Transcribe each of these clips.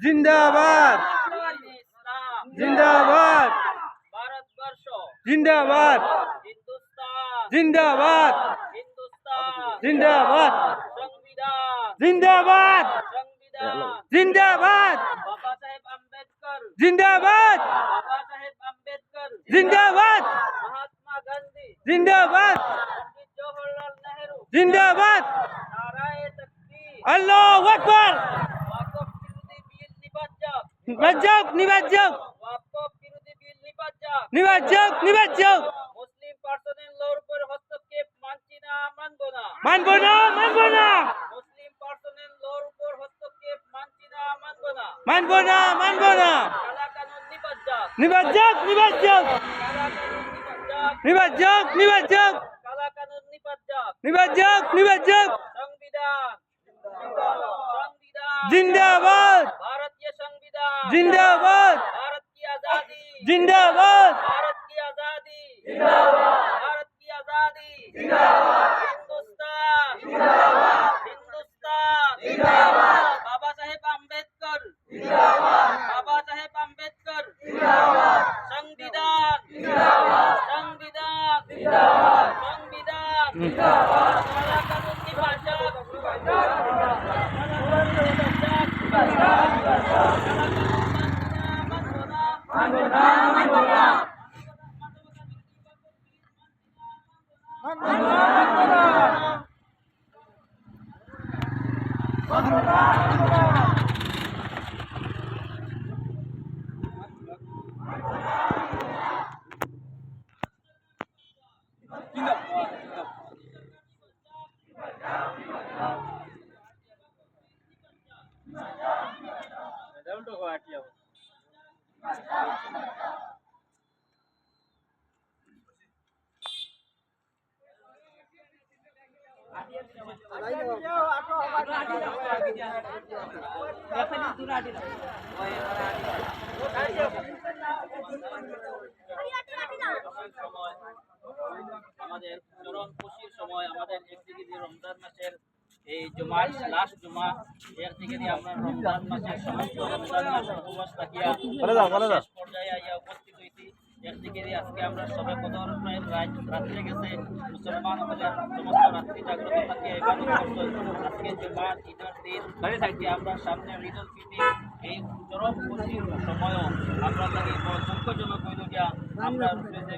জিন্দাবাদ জিন্দাবাদ ভারতবর্ষ জিন্দাবাদ হিন্দুস্তান জিন্দাবাদ হিন্দুস্তান জিন্দাবাদ সংবিধান জিন্দাবাদ সংবিধান জিন্দাবাদ বাবা সাহেব আম্বেদকর জিন্দাবাদ বাবা সাহেব আম্বেদকর জিন্দাবাদ মহাত্মা গান্ধী জিন্দাবাদ পণ্ডিত জওহরলাল নেহেরু জিন্দাবাদ নারায়ে তাকবীর আল্লাহু আকবার ওয়াকফ বিরোধী বিল নিবাজ্জাক নিবাজ্জাক ওয়াকফ বিরোধী বিল নিবাজ্জাক নিবাজ্জাক মুসলিম পার্সোনাল লর উপর হস্তক্ষেপ মানছি না মানব না মানবো না মুসলিম পার্সোনাল লর উপর হস্তক্ষেপ মানছি না মানবো না কালা কানুন নিবাজ্জাক নিবাজ্জাক কালা কানুন নিবাজ্জাক কালা কানুন নিবাজ্জাক সংবিধান জিন্দাবাদ भारतीय संविधान जिंदाबाद भारत की आजादी जिंदाबाद भारत की आजादी भारत की आजादी हिंदुस्तान हिंदुस्तान बाबा साहेब आम्बेडकर बाबा साहेब आम्बेडकर संविधान संविधान काला कानून निबाज्जाक আমাদের চরম খুশির সময় আমাদের একদিকে যে রমজান মাসের এই জুমার লাস্ট জুমা একদিকে দিয়ে আমরা রমজান মাসের সমস্ত রমজান মাস উপবাস থাকিয়া শেষ পর্যায়ে আইয়া উপস্থিত হয়েছি একদিকে দিয়ে আজকে আমরা সবে কদর রাত্রে গেছে মুসলমান আমাদের সমস্ত রাত্রি জাগ্রত থাকিয়ে আজকে জুমার ঈদের দিন থাকি আমরা সামনে ঈদ উল ফিতর এই চরম খুশির সময়ও আমরা লাগে দুঃখজনক হইল গিয়া আমরা যে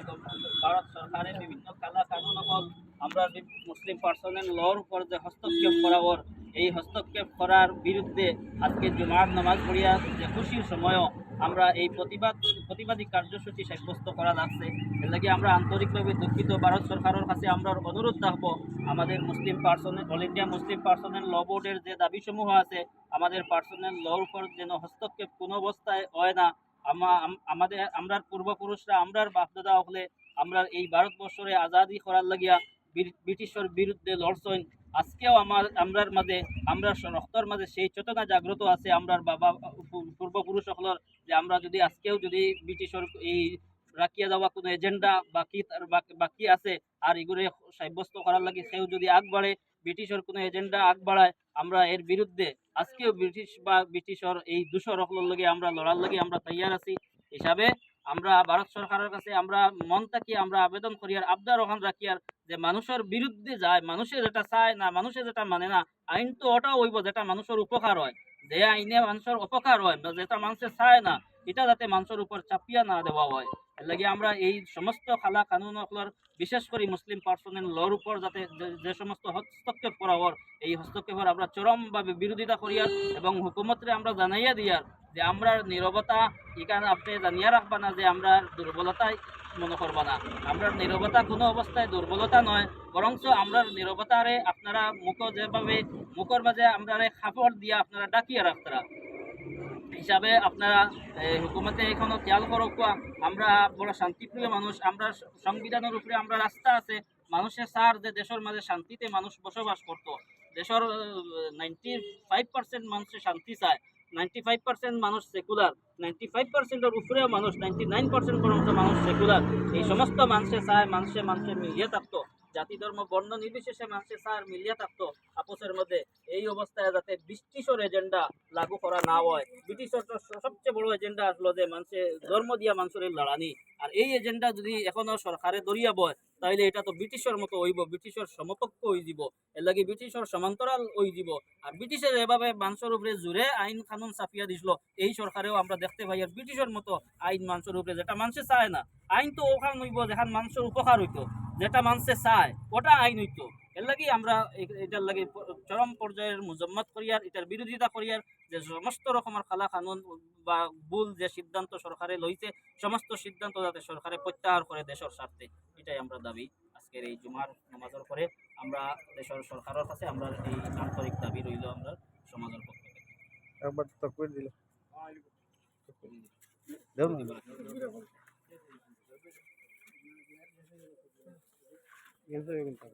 ভারত সরকারের বিভিন্ন কালা কানুন হল আমরা মুসলিম পার্সোনাল লর উপর যে হস্তক্ষেপ করার এই হস্তক্ষেপ করার বিরুদ্ধে আজকে জুমার নামাজ পড়িয়া যে খুশির সময়ও আমরা এই প্রতিবাদী কার্যসূচি সাব্যস্ত করা লাগছে এর লাগে আমরা আন্তরিকভাবে দুঃখিত ভারত সরকারের কাছে আমরা অনুরোধ রাখবো আমাদের Muslim personal all India Muslim personal law বোর্ডের যে দাবিসমূহ আছে আমাদের পার্সোনাল লর উপর যেন হস্তক্ষেপ কোনো অবস্থায় হয় না আমাদের আমরার পূর্বপুরুষরা আমরার বাপদাদা হলে আমরা এই ভারতবর্ষরে আজাদি করার লাগিয়া ব্রিটিশের বিরুদ্ধে লড়ছেন আজকেও আমরার মাঝে আমরা রক্তর মাঝে সেই চেতনা জাগ্রত আছে আমরার বাবা পূর্বপুরুষ সকলের যে আমরা যদি আজকেও যদি ব্রিটিশের এই রাখিয়া যাওয়া কোনো এজেন্ডা বাকি আছে আর এগুলো সাব্যস্ত করার লাগে সেও যদি আগ বাড়ে ব্রিটিশের কোনো এজেন্ডা আগ বাড়ায় আমরা এর বিরুদ্ধে আজকেও ব্রিটিশের এই দূষর সকলের লগে আমরা লড়ার লাগে আমরা তৈয়ার আছি হিসাবে আমরা ভারত সরকারের কাছে আমরা মন থাকি আমরা আবেদন করি আর আবদার ওখান রাখি আর যে মানুষের বিরুদ্ধে যায় মানুষের যেটা চায় না মানুষের যেটা মানে না আইন তো ওটাও হইব যেটা মানুষের উপকার হয় যে আইনে মানুষের উপকার হয় যেটা মানুষের চায় না এটা যাতে মানুষের উপর চাপিয়া না দেওয়া হয় এর লাগে আমরা এই সমস্ত খালা কানুন বিশেষ করে মুসলিম পার্সোনাল লর উপর যাতে যে সমস্ত হস্তক্ষেপ করা হওয়ার এই হস্তক্ষেপের আমরা চরমভাবে বিরোধিতা করিয়ার এবং হুকুমতরে আমরা জানাইয়া দিয়ার যে আমরা নীরবতা এখানে আপনি জানিয়া রাখবা না যে আমরা দুর্বলতায় মনে করবা না আমরা নীরবতা কোনো অবস্থায় দুর্বলতা নয় বরঞ্চ আমরা নীরবতারে আপনারা যেভাবে মুখের মাঝে আমরা খাপড় দিয়া আপনারা ডাকিয়া রাখতারা হিসাবে আপনারা হুকুমতে এখনো খেয়াল করক আমরা বড় শান্তিপ্রিয় মানুষ আমরা সংবিধানের উপরে আমরা রাস্তা আছে মানুষের সার যে দেশের মাঝে শান্তিতে মানুষ বসবাস করত দেশের 95% মানুষের শান্তি চায় 95% মানুষ সেকুলার 95%-এর উপরেও মানুষ 99% পর্যন্ত মানুষ সেকুলার এই সমস্ত মানুষের চায় মানুষের মিলিয়ে থাকতো জাতি ধর্ম বর্ণ নির্বিশেষে মানুষের সার মিলিয়া থাকতো আপসের মধ্যে। এই অবস্থায় যাতে ব্রিটিশের এজেন্ডা লাগু করা না হয়। ব্রিটিশের তো সবচেয়ে বড় এজেন্ডা আসলো যে মানুষের ধর্ম দিয়া মানুষের লড়ানি। আর এই এজেন্ডা যদি এখনো সরকারে দরিয়া বয় তাহলে এটা তো ব্রিটিশের মতো হইব, ব্রিটিশের সমকক্ষ হয়ে যাব, এর লাগি ব্রিটিশের সমান্তরাল হয়ে যাব। আর ব্রিটিশের এভাবে মানুষের উপরে জোরে আইন কানুন চাপিয়া দিছিল, এই সরকারেও আমরা দেখতে পাই আর ব্রিটিশের মতো আইন মানুষের উপরে, যেটা মানুষে চায় না। আইন তো ওখান হইব যেখান মানুষের উপকার হইতো, যেটা মানুষে চায় ওটা আইন হইতো। এর লাগি আমরা এটার লাগি চরম পর্যায়ের মুজম্মত করিয়ার, এটার বিরোধিতা করিয়ার, যে সমস্ত রকমের খালা কানুন বা ভুল যে সিদ্ধান্ত সরকারে লইছে সমস্ত সিদ্ধান্ত যাতে সরকারে প্রত্যাহার করে দেশের স্বার্থে, এটাই আমরা দাবি। আজকের এই জুমার নামাজের পরে আমরা দেশের সরকারের কাছে আমরা এই আন্তরিক দাবি রইল আমরা সমাজের পক্ষ থেকে। একবার তকবীর দিল দেউন